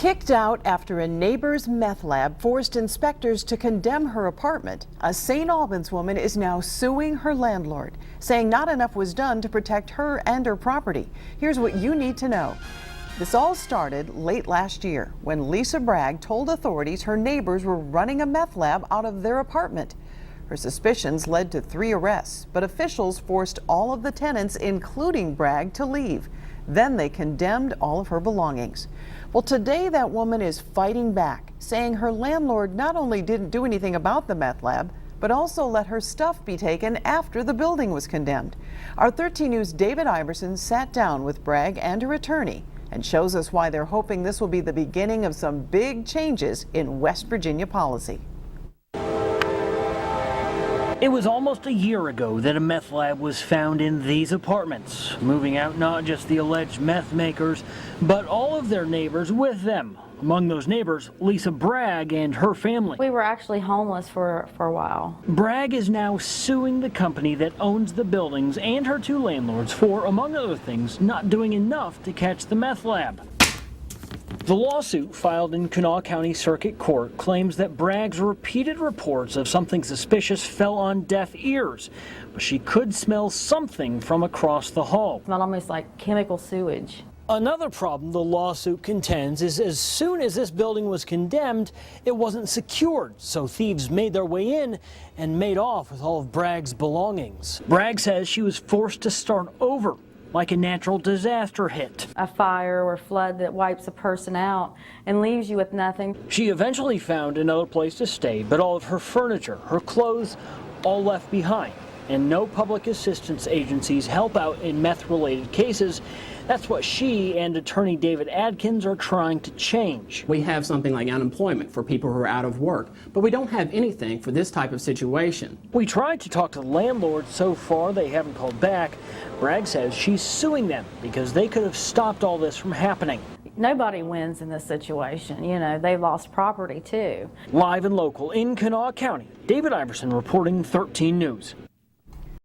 Kicked out after a neighbor's meth lab forced inspectors to condemn her apartment, a St. Albans woman is now suing her landlord, saying not enough was done to protect her and her property. Here's what you need to know. This all started late last year when Lisa Bragg told authorities her neighbors were running a meth lab out of their apartment. Her suspicions led to 3 arrests, but officials forced all of the tenants, including Bragg, to leave. Then they condemned all of her belongings. Well, today that woman is fighting back, saying her landlord not only didn't do anything about the meth lab, but also let her stuff be taken after the building was condemned. Our 13 News' David Iverson sat down with Bragg and her attorney and shows us why they're hoping this will be the beginning of some big changes in West Virginia policy. It was almost a year ago that a meth lab was found in these apartments, moving out not just the alleged meth makers, but all of their neighbors with them. Among those neighbors, Lisa Bragg and her family. We were actually homeless for a while. Bragg is now suing the company that owns the buildings and her 2 landlords for, among other things, not doing enough to catch the meth lab. The lawsuit filed in Kanawha County Circuit Court claims that Bragg's repeated reports of something suspicious fell on deaf ears, but she could smell something from across the hall. It smelled almost like chemical sewage. Another problem the lawsuit contends is as soon as this building was condemned, it wasn't secured, so thieves made their way in and made off with all of Bragg's belongings. Bragg says she was forced to start over, like a natural disaster hit. A fire or flood that wipes a person out and leaves you with nothing. She eventually found another place to stay, but all of her furniture, her clothes, all left behind. And no public assistance agencies help out in meth-related cases. That's what she and attorney David Adkins are trying to change. We have something like unemployment for people who are out of work, but we don't have anything for this type of situation. We tried to talk to the landlords. So far, they haven't called back. Bragg says she's suing them because they could have stopped all this from happening. Nobody wins in this situation. You know, they lost property too. Live and local in Kanawha County, David Iverson reporting 13 News.